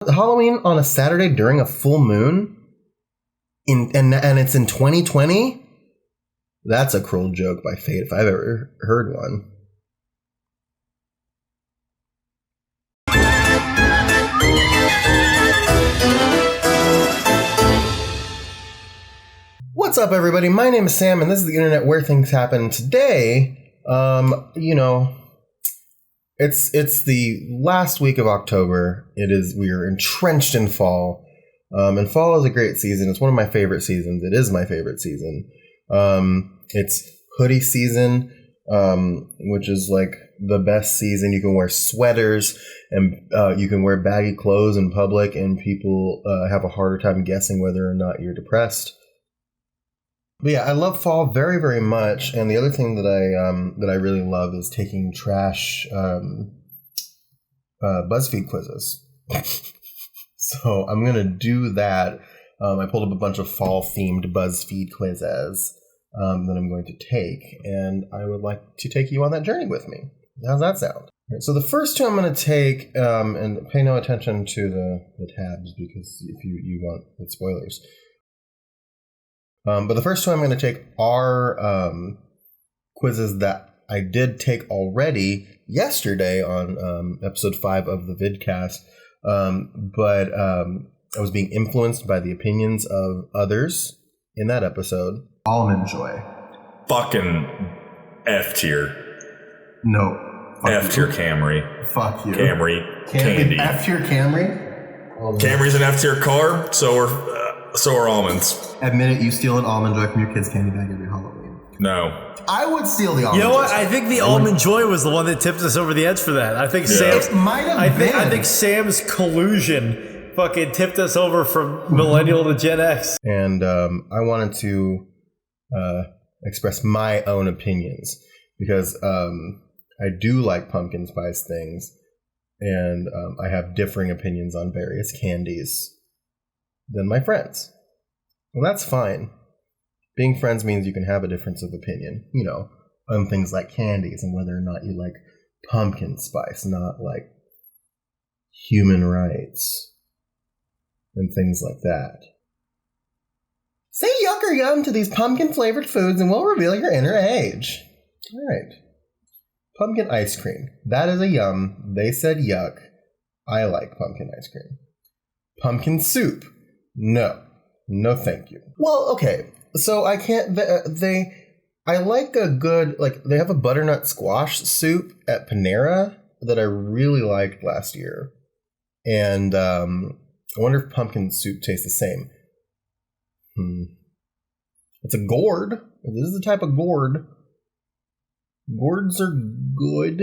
Halloween on a Saturday during a full moon? And it's in 2020? That's a cruel joke by fate if I've ever heard one. What's up, everybody? My name is Sam, and this is the internet where things happen. Today, it's the last week of October. We are entrenched in fall, and fall is a great season. It's one of my favorite seasons. It is my favorite season. It's hoodie season, which is like the best season. You can wear sweaters and you can wear baggy clothes in public, and people have a harder time guessing whether or not you're depressed. But yeah, I love fall very, very much. And the other thing that I really love is taking trash BuzzFeed quizzes. So I'm gonna do that. I pulled up a bunch of fall-themed BuzzFeed quizzes that I'm going to take, and I would like to take you on that journey with me. How's that sound? Right, so the first two I'm going to take, and pay no attention to the tabs because if you want the spoilers. But the first two I'm going to take are quizzes that I did take already yesterday on episode 5 of the vidcast, but I was being influenced by the opinions of others in that episode. Almond Joy. Fucking F tier. No. F tier Camry. Fuck you. Camry. Candy. F tier Camry? Camry's an F tier car, so are almonds. Admit it, you steal an Almond Joy from your kid's candy bag every Halloween. No. I would steal the Almond Joy. You know what? I think the Almond Joy was the one that tipped us over the edge for that. I think I think Sam's collusion fucking tipped us over from millennial to Gen X. And I wanted to express my own opinions because I do like pumpkin spice things, and I have differing opinions on various candies than my friends. Well, that's fine. Being friends means you can have a difference of opinion, on things like candies and whether or not you like pumpkin spice, not like human rights and things like that. Say yuck or yum to these pumpkin-flavored foods and we'll reveal your inner age. All right. Pumpkin ice cream. That is a yum. They said yuck. I like pumpkin ice cream. Pumpkin soup. No. No thank you. Well, okay. So I can't... I like a good... they have a butternut squash soup at Panera that I really liked last year. And I wonder if pumpkin soup tastes the same. It's a gourd. This is the type of gourd. Gourds are good.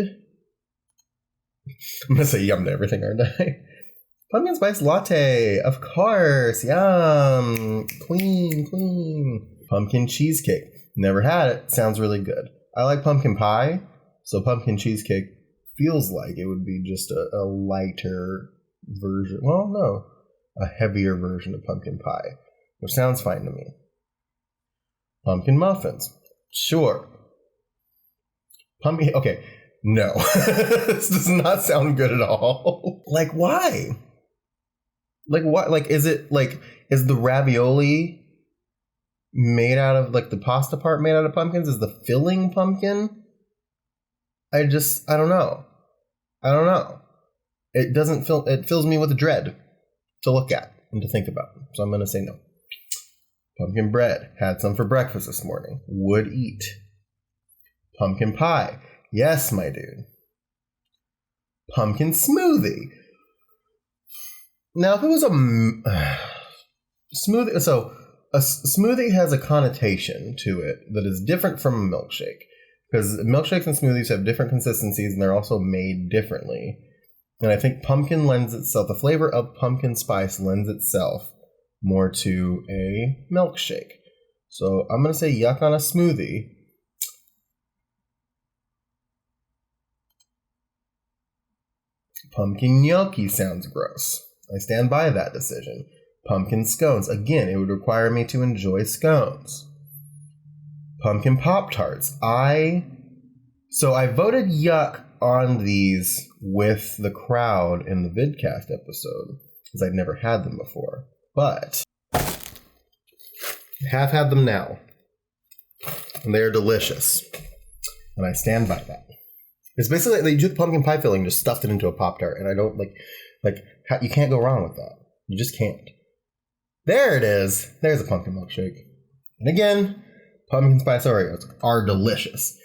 I'm going to say yum to everything, aren't I? Pumpkin spice latte. Of course. Yum. Queen. Pumpkin cheesecake. Never had it. Sounds really good. I like pumpkin pie. So pumpkin cheesecake feels like it would be just a lighter version. Well, no. A heavier version of pumpkin pie. Which sounds fine to me. Pumpkin muffins. Sure. Pumpkin. Okay. No. This does not sound good at all. Why? What? Is the ravioli made out of, the pasta part made out of pumpkins? Is the filling pumpkin? I don't know. It fills me with dread to look at and to think about. So I'm going to say no. Pumpkin bread. Had some for breakfast this morning. Would eat. Pumpkin pie. Yes, my dude. Pumpkin smoothie. Now, if it was a smoothie... So, a smoothie has a connotation to it that is different from a milkshake. Because milkshakes and smoothies have different consistencies, and they're also made differently. And I think pumpkin lends itself... The flavor of pumpkin spice lends itself more to a milkshake. So, I'm going to say yuck on a smoothie. Pumpkin gnocchi sounds gross. I stand by that decision. Pumpkin scones. Again, it would require me to enjoy scones. Pumpkin Pop-Tarts. So I voted yuck on these with the crowd in the vidcast episode. because I'd never had them before. But I have had them now. And they are delicious. And I stand by that. It's basically, they took pumpkin pie filling, just stuffed it into a Pop-Tart. And I don't, you can't go wrong with that. You just can't. There it is. There's a pumpkin milkshake. And again, pumpkin spice Oreos are delicious.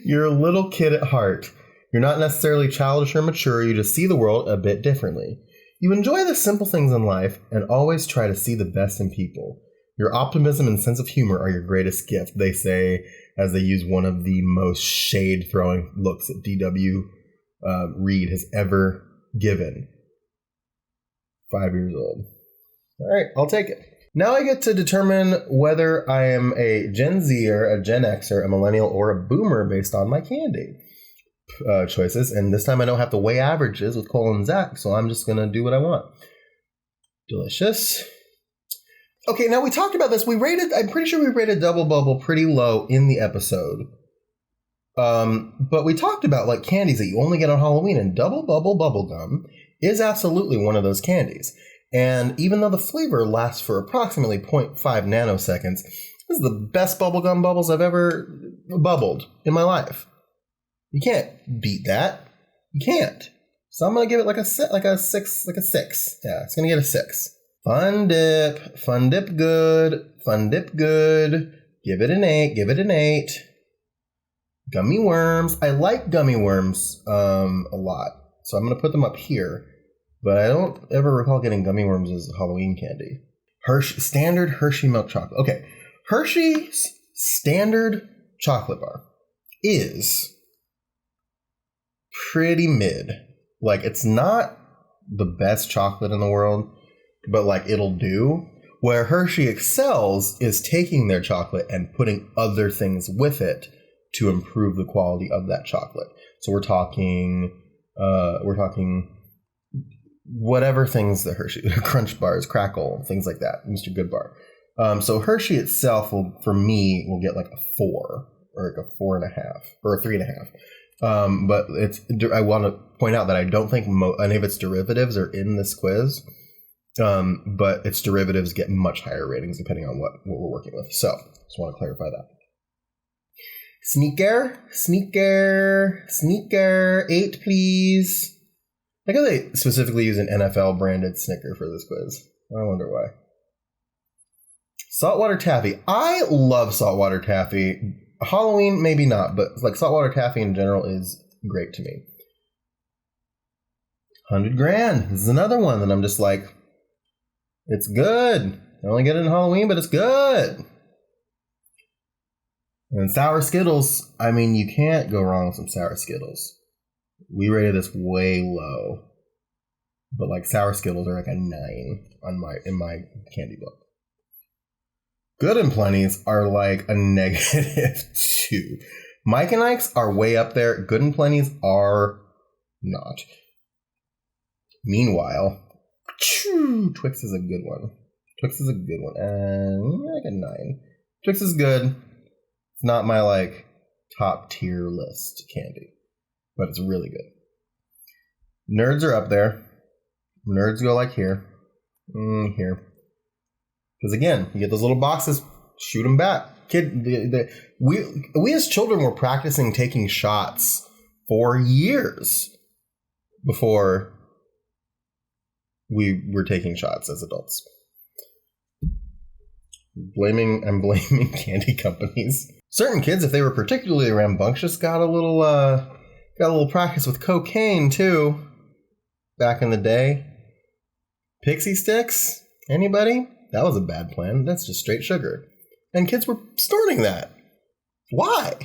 You're a little kid at heart. You're not necessarily childish or mature. You just see the world a bit differently. You enjoy the simple things in life and always try to see the best in people. Your optimism and sense of humor are your greatest gift, they say, as they use one of the most shade-throwing looks that D.W. Reed has ever given. 5 years old. All right, I'll take it. Now I get to determine whether I am a Gen Zer, a Gen Xer, a millennial, or a boomer based on my candy choices. And this time I don't have to weigh averages with Cole and Zach, so I'm just going to do what I want. Delicious. Okay, now we talked about this. I'm pretty sure we rated Double Bubble pretty low in the episode. But we talked about like candies that you only get on Halloween, and Double Bubble Bubblegum is absolutely one of those candies. And even though the flavor lasts for approximately 0.5 nanoseconds, this is the best bubblegum bubbles I've ever bubbled in my life. You can't beat that. You can't. So I'm gonna give it like a 6. Yeah, it's gonna get a 6. Fun dip good. Give it an 8. Gummy worms. I like gummy worms a lot, so I'm gonna put them up here. But I don't ever recall getting gummy worms as Halloween candy. Standard Hershey milk chocolate. Okay, Hershey's standard chocolate bar is pretty mid. Like, it's not the best chocolate in the world, but like it'll do. Where Hershey excels is taking their chocolate and putting other things with it to improve the quality of that chocolate. So we're talking whatever things the Hershey Crunch bars, Crackle, things like that, Mr. Good Bar. So Hershey itself will get like a 4 or like a 4.5 or a 3.5. But I want to point out that I don't think any of its derivatives are in this quiz. But its derivatives get much higher ratings depending on what we're working with. So just want to clarify that. Sneaker, 8 please. I think they specifically use an NFL branded Snicker for this quiz. I wonder why. Saltwater taffy. I love saltwater taffy. Halloween, maybe not, but like saltwater taffy in general is great to me. 100 grand. This is another one that I'm just like, it's good. I only get it in Halloween, but it's good. And sour Skittles. I mean, you can't go wrong with some sour Skittles. We rated this way low, but like sour Skittles are like a 9 in my candy book. Good and Plenty's are like a -2. Mike and Ike's are way up there. Good and Plenty's are not. Meanwhile, Twix is a good one. And like a 9. Twix is good. It's not my like top tier list candy, but it's really good. Nerds are up there. Nerds go like here. Here. Because again, you get those little boxes, shoot them back. We as children were practicing taking shots for years before we were taking shots as adults. I'm blaming candy companies. Certain kids, if they were particularly rambunctious, got a little practice with cocaine too. Back in the day. Pixie sticks? Anybody? That was a bad plan. That's just straight sugar. And kids were snorting that. Why?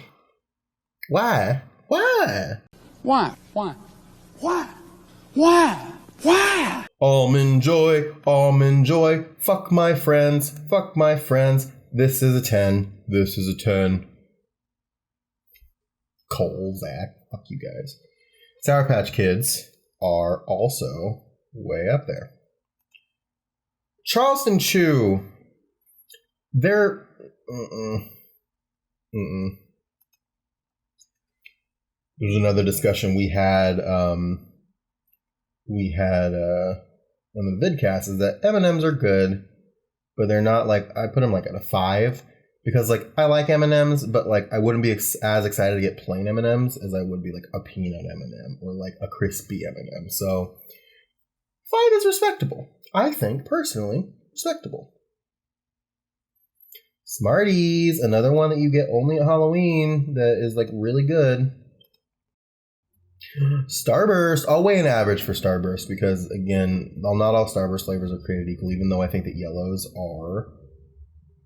Almond Joy, fuck my friends. This is a 10. Cole, Zach, fuck you guys. Sour Patch Kids are also way up there. Charleston Chew, they're There's another discussion we had on the vidcast is that M&Ms are good, but they're not like, I put them like at a 5 because like I like M&Ms, but like I wouldn't be as excited to get plain M&Ms as I would be like a peanut M&M or like a crispy M&M. So 5 is respectable. I think personally respectable. Smarties, another one that you get only at Halloween that is like really good. Starburst, I'll weigh an average for Starburst because, again, not all Starburst flavors are created equal, even though I think that yellows are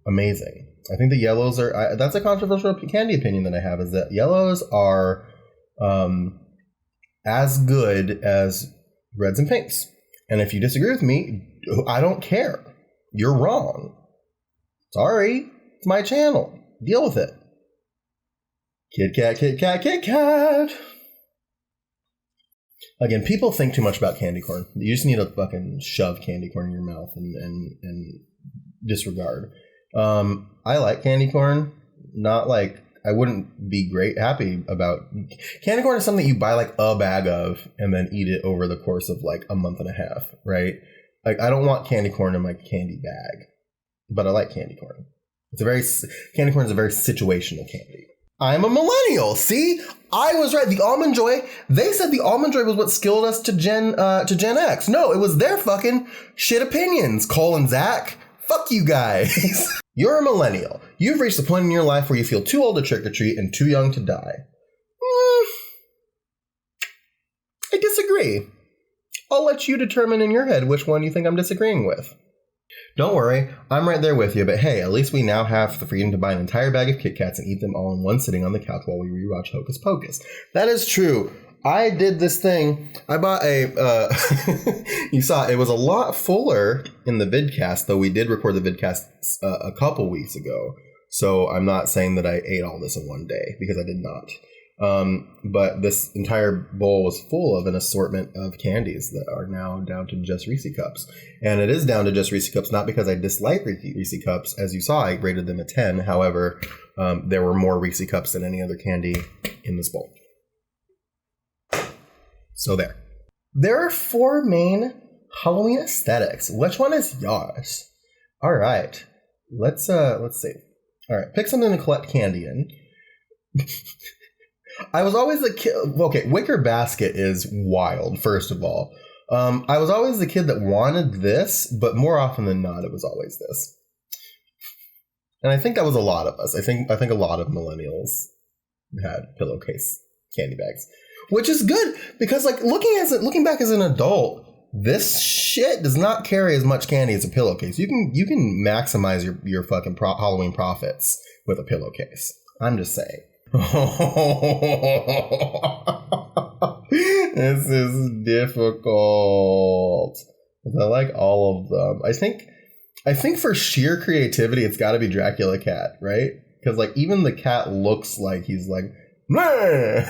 amazing. I think the yellows are, that's a controversial candy opinion that I have, is that yellows are as good as reds and pinks. And if you disagree with me, I don't care. You're wrong. Sorry, it's my channel. Deal with it. Kit Kat, Kit Kat, Kit Kat. Again, people think too much about candy corn. You just need to fucking shove candy corn in your mouth and disregard. I like candy corn. Not like, I wouldn't be happy about. Candy corn is something you buy like a bag of and then eat it over the course of like a month and a half, right? Like, I don't want candy corn in my candy bag, but I like candy corn. Candy corn is a very situational candy. I'm a millennial. See, I was right. The Almond Joy. They said the Almond Joy was what skilled us to Gen X. No, it was their fucking shit opinions. Cole and Zach. Fuck you guys. You're a millennial. You've reached the point in your life where you feel too old to trick or treat and too young to die. I disagree. I'll let you determine in your head which one you think I'm disagreeing with. Don't worry, I'm right there with you, but hey, at least we now have the freedom to buy an entire bag of Kit Kats and eat them all in one sitting on the couch while we rewatch Hocus Pocus. That is true. I did this thing. I bought you saw it was a lot fuller in the vidcast, though we did record the vidcast a couple weeks ago. So I'm not saying that I ate all this in one day, because I did not. But this entire bowl was full of an assortment of candies that are now down to just Reese Cups. And it is down to just Reese Cups, not because I dislike Reese Cups. As you saw, I rated them a 10. However, there were more Reese Cups than any other candy in this bowl. So there. There are 4 main Halloween aesthetics. Which one is yours? All right. Let's see. All right. Pick something to collect candy in. I was always the kid. Okay, Wicker Basket is wild, first of all. I was always the kid that wanted this, but more often than not, it was always this. And I think that was a lot of us. I think a lot of millennials had pillowcase candy bags, which is good because, like, looking back as an adult, this shit does not carry as much candy as a pillowcase. You can maximize your fucking Halloween profits with a pillowcase. I'm just saying. This is difficult. I like all of them. I think for sheer creativity, it's got to be Dracula Cat, right? Because like even the cat looks like he's like, meh!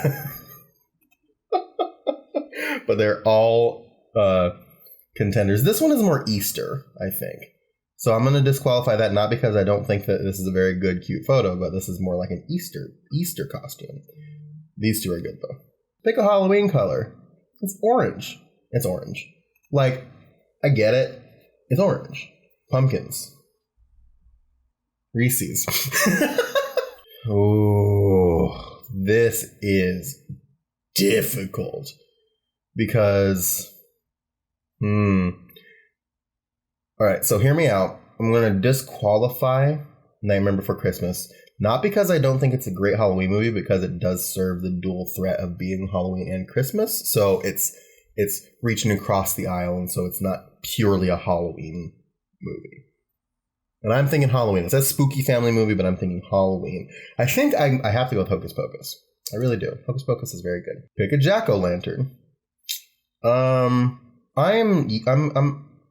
But they're all contenders. This one is more Easter, I think. So I'm going to disqualify that, not because I don't think that this is a very good, cute photo, but this is more like an Easter costume. These two are good, though. Pick a Halloween color. It's orange. It's orange. Like, I get it. It's orange. Pumpkins. Reese's. Oh, this is difficult. Because, all right, so hear me out. I'm going to disqualify Nightmare Before Christmas. Not because I don't think it's a great Halloween movie, because it does serve the dual threat of being Halloween and Christmas. So it's reaching across the aisle, and so it's not purely a Halloween movie. And I'm thinking Halloween. It's a spooky family movie, but I'm thinking Halloween. I think I have to go with Hocus Pocus. I really do. Hocus Pocus is very good. Pick a jack-o'-lantern.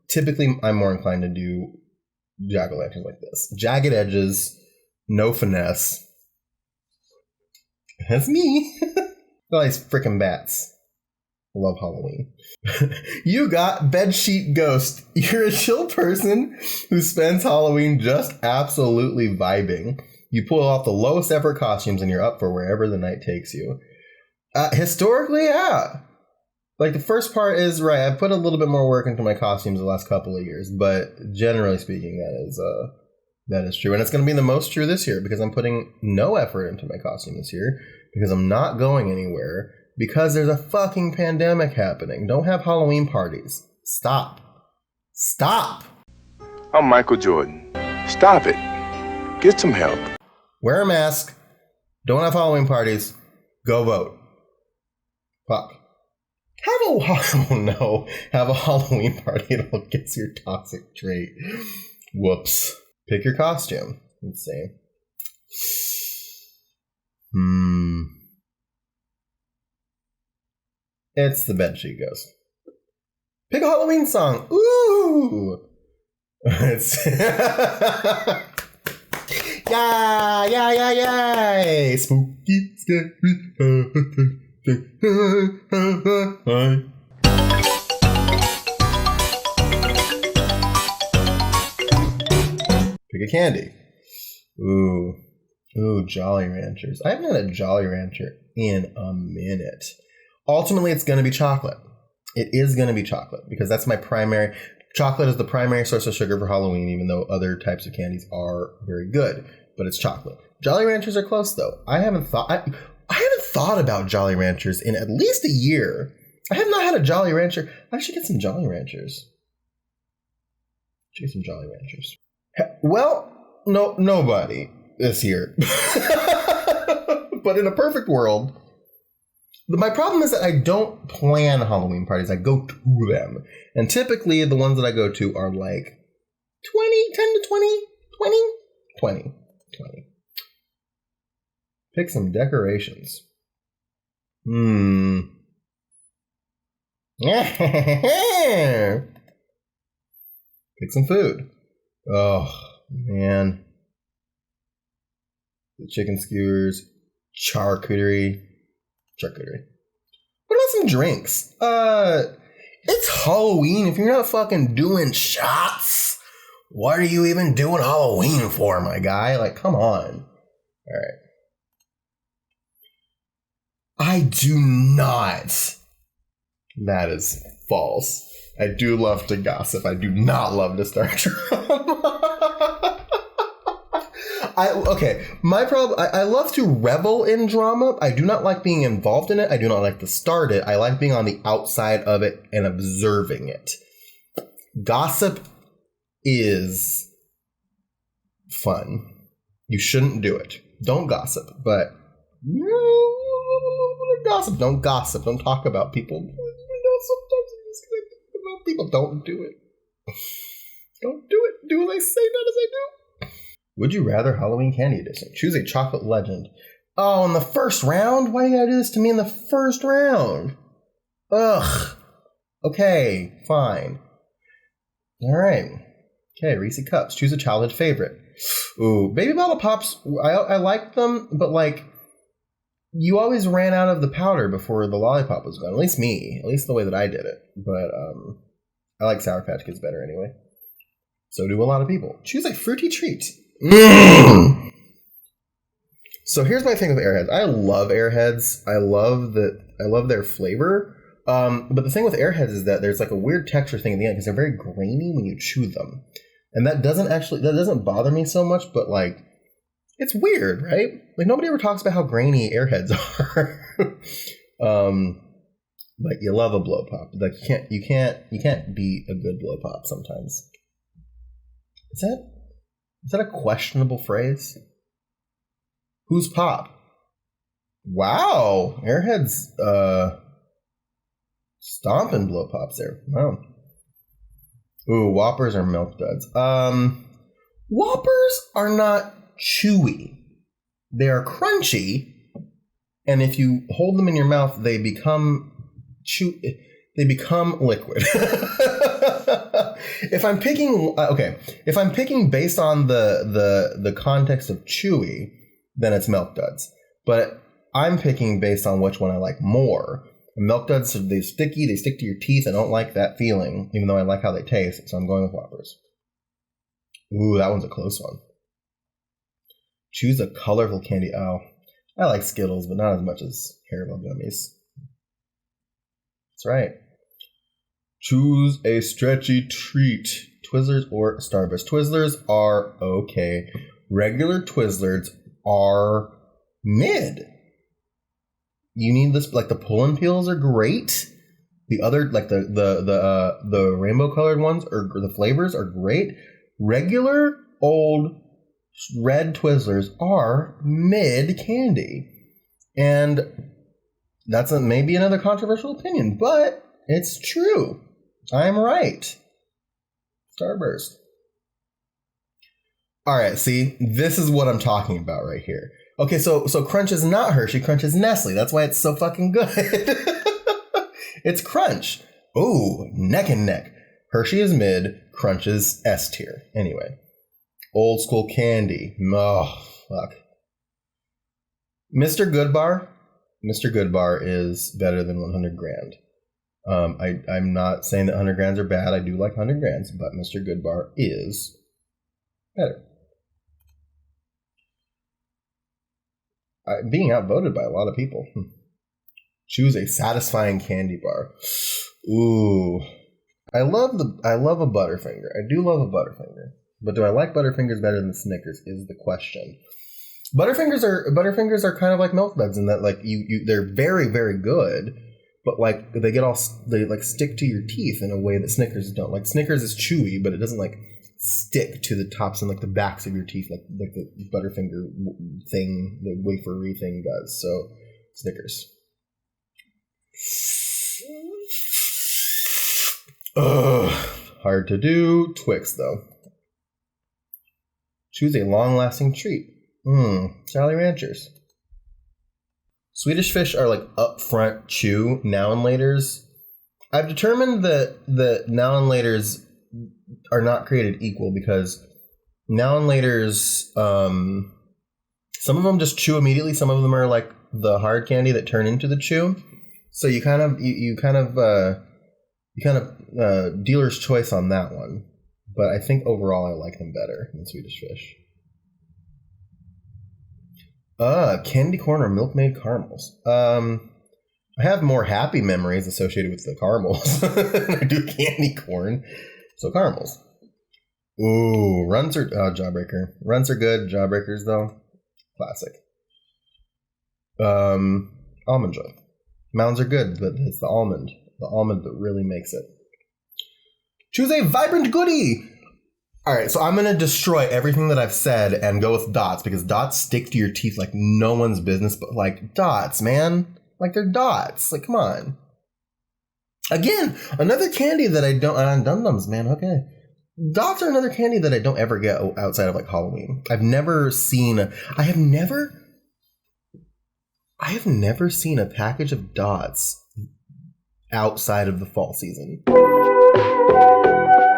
Typically, I'm more inclined to do jack-o'-lanterns like this. Jagged edges, no finesse. That's me. All these freaking bats. I love Halloween. You got Bedsheet Ghost. You're a chill person who spends Halloween just absolutely vibing. You pull off the lowest effort costumes and you're up for wherever the night takes you. Historically, yeah. Like, the first part is right. I put a little bit more work into my costumes the last couple of years, but generally speaking, that is true. And it's going to be the most true this year because I'm putting no effort into my costume this year because I'm not going anywhere because there's a fucking pandemic happening. Don't have Halloween parties. Stop. I'm Michael Jordan. Stop it. Get some help. Wear a mask. Don't have Halloween parties. Go vote. Fuck. Have a Halloween party. It'll get your toxic trait. Whoops. Pick your costume. Let's see. It's the bedsheet ghost. Pick a Halloween song. Ooh. It's yay! Spooky, scary. Pick a candy. Ooh, Jolly Ranchers. I haven't had a Jolly Rancher in a minute. Ultimately, it's going to be chocolate. It is going to be chocolate because that's my primary. Chocolate is the primary source of sugar for Halloween, even though other types of candies are very good. But it's chocolate. Jolly Ranchers are close, though. I haven't thought about Jolly Ranchers in at least a year. I have not had a Jolly Rancher. I should get some Jolly Ranchers. Well, nobody this year. But in a perfect world, my problem is that I don't plan Halloween parties. I go to them. And typically the ones that I go to are like 10 to 20. Pick some decorations. Pick some food. Oh, man. The chicken skewers. Charcuterie. What about some drinks? It's Halloween. If you're not fucking doing shots, what are you even doing Halloween for, my guy? Like, come on. All right. I do not. That is false. I do love to gossip. I do not love to start drama. My problem, I love to revel in drama. I do not like being involved in it. I do not like to start it. I like being on the outside of it and observing it. Gossip is fun. You shouldn't do it. Don't gossip, but gossip. Don't gossip. Don't talk about people. Sometimes you just think about people. Don't do it. Don't do it. Do as I say, not as I do. Would you rather Halloween Candy Edition? Choose a chocolate legend. Oh, in the first round? Why do you gotta do this to me in the first round? Ugh. Okay, fine. All right. Okay, Reese Cups. Choose a childhood favorite. Ooh, Baby Bottle Pops. I like them, but like, you always ran out of the powder before the lollipop was gone. At least me. At least the way that I did it. But I like Sour Patch Kids better anyway. So do a lot of people. Choose a fruity treat. So here's my thing with Airheads. I love Airheads. I love their flavor. But the thing with Airheads is that there's like a weird texture thing at the end because they're very grainy when you chew them. And that doesn't bother me so much, but like, it's weird, right? Like, nobody ever talks about how grainy Airheads are. Like, you love a blow pop. Like, you can't beat a good blow pop sometimes. Is that a questionable phrase? Who's pop? Wow, Airheads stomping blow pops there. Wow. Ooh, Whoppers are Milk Duds. Whoppers are not chewy. They are crunchy, and if you hold them in your mouth, they become liquid. If I'm picking based on the context of chewy, then it's Milk Duds. But I'm picking based on which one I like more. Milk Duds, they're sticky, they stick to your teeth. I don't like that feeling, even though I like how they taste, so I'm going with Whoppers. Ooh, that one's a close one. Choose a colorful candy. Oh, I like Skittles, but not as much as Haribo gummies. That's right. Choose a stretchy treat. Twizzlers or Starburst. Twizzlers are okay. Regular Twizzlers are mid. You need this, like the pull-and peels are great. The other, like the rainbow colored ones or the flavors are great. Regular old red Twizzlers are mid candy. And that's maybe another controversial opinion, but it's true. I'm right. Starburst. All right, see, this is what I'm talking about right here. Okay, so Crunch is not Hershey, Crunch is Nestle. That's why it's so fucking good. It's Crunch. Ooh, neck and neck. Hershey is mid, Crunch is S tier. Anyway, old school candy. Oh, fuck. Mr. Goodbar. Mr. Goodbar is better than 100 grand. I'm not saying that 100 grands are bad. I do like 100 grands, but Mr. Goodbar is better. Being outvoted by a lot of people. Choose a satisfying candy bar. Ooh, I love a Butterfinger. I do love a Butterfinger, but do I like Butterfingers better than Snickers? Is the question. Butterfingers are kind of like Milk Duds in that like they're very, very good, but like they like stick to your teeth in a way that Snickers don't. Like Snickers is chewy, but it doesn't like stick to the tops and like the backs of your teeth like the Butterfinger thing, the wafery thing does. So Snickers. Ugh, hard to do. Twix though. Choose a long-lasting treat. Jolly Ranchers. Swedish Fish are like upfront chew. Now and laters. I've determined that now and laters are not created equal because now and laters, some of them just chew immediately. Some of them are like the hard candy that turn into the chew. So you kind of dealer's choice on that one. But I think overall I like them better than Swedish Fish. Candy corn or Milkmaid caramels. I have more happy memories associated with the caramels than I do candy corn. So caramels. Ooh, runs are Jawbreaker. Runs are good. Jawbreakers though, classic. Almond Joy. Mounds are good, but it's the almond that really makes it. Choose a vibrant goodie. All right, so I'm going to destroy everything that I've said and go with dots because dots stick to your teeth like no one's business, but like dots, man. Like they're dots. Like, come on. Again, another candy that I don't... Dum-Dums, man, okay. Dots are another candy that I don't ever get outside of like Halloween. I have never seen a package of dots outside of the fall season.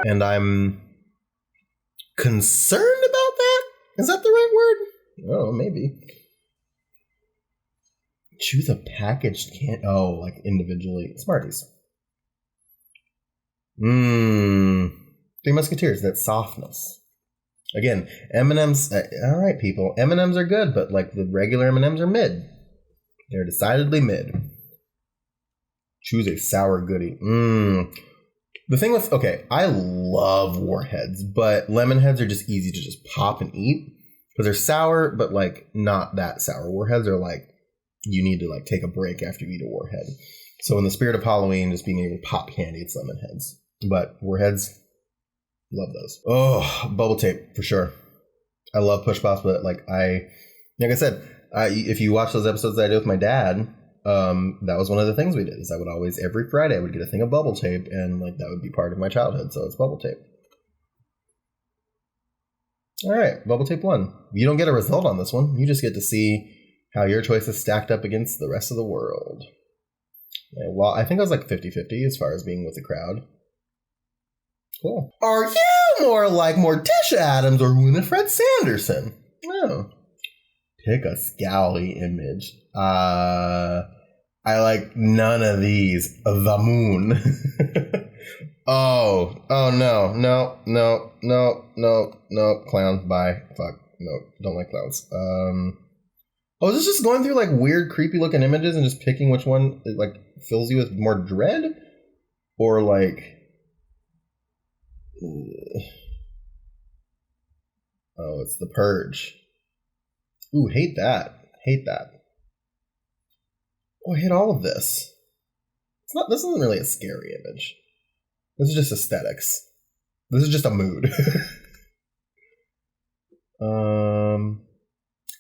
And I'm concerned about that? Is that the right word? Oh, maybe. Choose a packaged candy. Oh, like individually. Smarties. Three Musketeers, that softness. Again, M&M's, all right, people. M&M's are good, but like the regular M&M's are mid. They're decidedly mid. Choose a sour goodie. The thing with, okay, I love Warheads, but lemon heads are just easy to just pop and eat because they're sour, but like not that sour. Warheads are like, you need to like take a break after you eat a Warhead. So in the spirit of Halloween, just being able to pop candy, it's lemon heads. But Warheads, love those. Oh, bubble tape for sure. I love Push Pops, but like I said, if you watch those episodes that I did with my dad, that was one of the things we did. Is I would always every Friday I would get a thing of bubble tape, and like that would be part of my childhood. So it's bubble tape. All right, bubble tape won. You don't get a result on this one. You just get to see how your choice is stacked up against the rest of the world. Well, I think I was like 50-50 as far as being with the crowd. Cool. Are you more like Morticia Adams or Winifred Sanderson? No. Pick a scowly image. I like none of these. The moon. Oh no. Clown. Bye. Fuck. No, don't like clowns. Oh, is this just going through like weird, creepy looking images and just picking which one like fills you with more dread? Or like... Oh, it's The Purge. Ooh, hate that. Hate that. Oh, I hate all of this. This isn't really a scary image. This is just aesthetics. This is just a mood.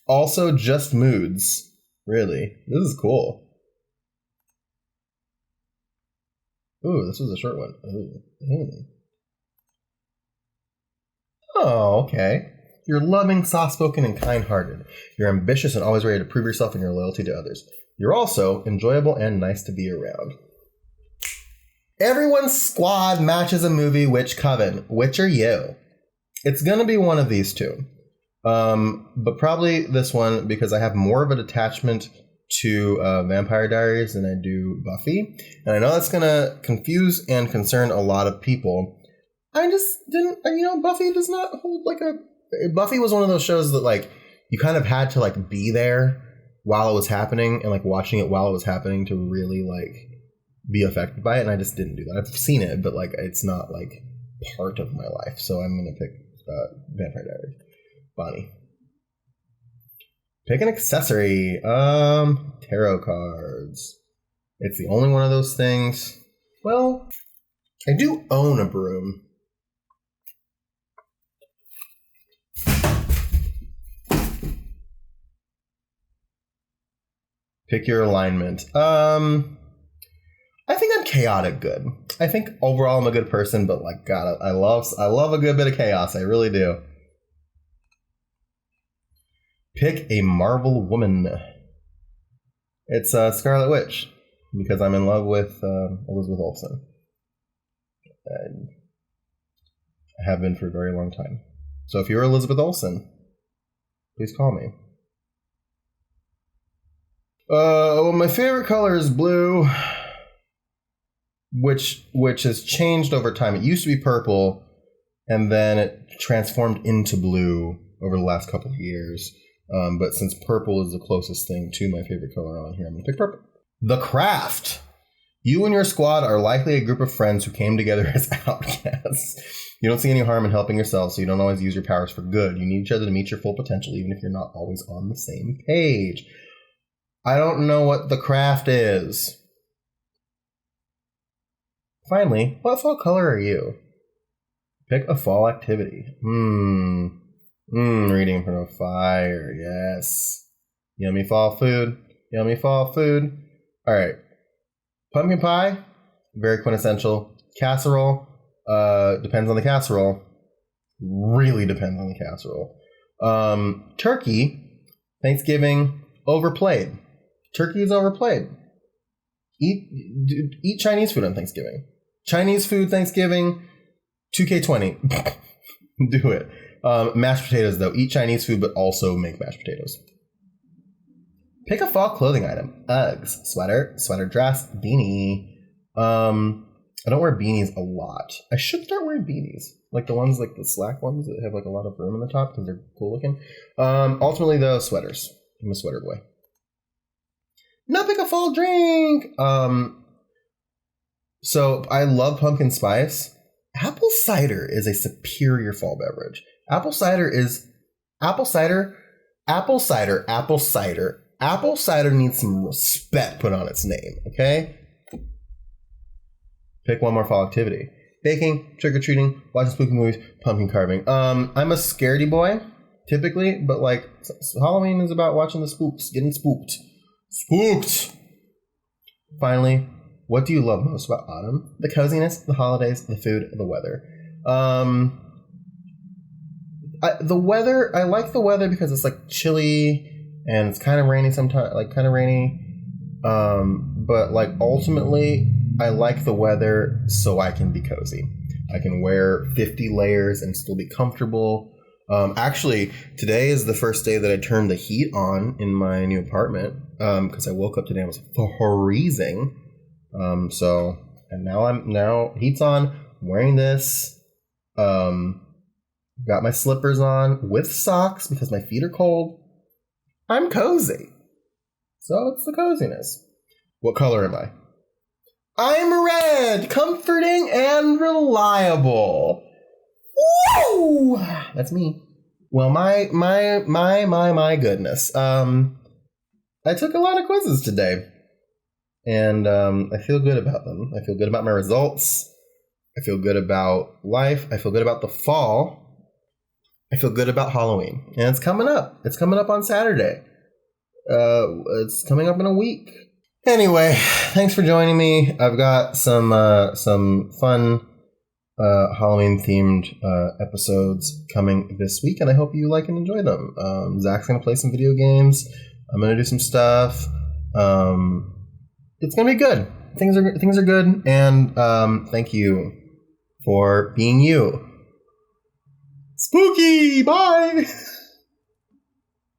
Also just moods. Really. This is cool. Ooh, this was a short one. Ooh. Oh, okay. You're loving, soft-spoken, and kind-hearted. You're ambitious and always ready to prove yourself and your loyalty to others. You're also enjoyable and nice to be around. Everyone's squad matches a movie. Which coven? Which are you? It's going to be one of these two. But probably this one because I have more of an attachment to Vampire Diaries than I do Buffy. And I know that's going to confuse and concern a lot of people. I just didn't, Buffy does not hold like a... Buffy was one of those shows that like you kind of had to like be there while it was happening and like watching it while it was happening to really like be affected by it, and I just didn't do that. I've seen it, but like it's not like part of my life, so I'm gonna pick Vampire Diaries. Bonnie. Pick an accessory. Tarot cards. It's the only one of those things. Well, I do own a broom. Pick your alignment. I think I'm chaotic good. I think overall I'm a good person, but like God, I love a good bit of chaos. I really do. Pick a Marvel woman. It's Scarlet Witch because I'm in love with Elizabeth Olsen, and I have been for a very long time. So if you're Elizabeth Olsen, please call me. Well, my favorite color is blue, which has changed over time. It used to be purple, and then it transformed into blue over the last couple of years. But since purple is the closest thing to my favorite color on here, I'm going to pick purple. The Craft. You and your squad are likely a group of friends who came together as outcasts. You don't see any harm in helping yourself, so you don't always use your powers for good. You need each other to meet your full potential, even if you're not always on the same page. I don't know what the craft is. Finally, what fall color are you? Pick a fall activity. Reading from a fire, yes. Yummy fall food. Yummy fall food. Alright. Pumpkin pie, very quintessential. Casserole, depends on the casserole. Really depends on the casserole. Turkey, Thanksgiving, overplayed. Turkey is overplayed. Eat Chinese food on Thanksgiving. Chinese food Thanksgiving, 2K20. Do it. Mashed potatoes, though. Eat Chinese food, but also make mashed potatoes. Pick a fall clothing item. Uggs, sweater dress, beanie. I don't wear beanies a lot. I should start wearing beanies. Like the ones, like the slack ones that have like a lot of room in the top because they're cool looking. Ultimately, though, sweaters. I'm a sweater boy. Now pick a fall drink. So I love pumpkin spice. Apple cider is a superior fall beverage. Apple cider needs some respect put on its name, okay? Pick one more fall activity. Baking, trick-or-treating, watching spooky movies, pumpkin carving. I'm a scaredy boy, typically, but like Halloween is about watching the spooks, getting spooked. Finally, what do you love most about autumn? The coziness, the holidays, the food, the weather. The weather, I like the weather because it's like chilly and it's kind of rainy sometimes, but like ultimately I like the weather so I can be cozy. I can wear 50 layers and still be comfortable. Actually, today is the first day that I turned the heat on in my new apartment because I woke up today and it was freezing. And now heat's on. I'm wearing this. Got my slippers on with socks because my feet are cold. I'm cozy. So it's the coziness. What color am I? I'm red, comforting and reliable. Woo! That's me. Well, my goodness. I took a lot of quizzes today, and I feel good about them. I feel good about my results. I feel good about life. I feel good about the fall. I feel good about Halloween, and it's coming up. It's coming up on Saturday. It's coming up in a week. Anyway, thanks for joining me. I've got some fun Halloween-themed episodes coming this week, and I hope you like and enjoy them. Zach's going to play some video games. I'm going to do some stuff. It's going to be good. Things are good, and thank you for being you. Spooky! Bye!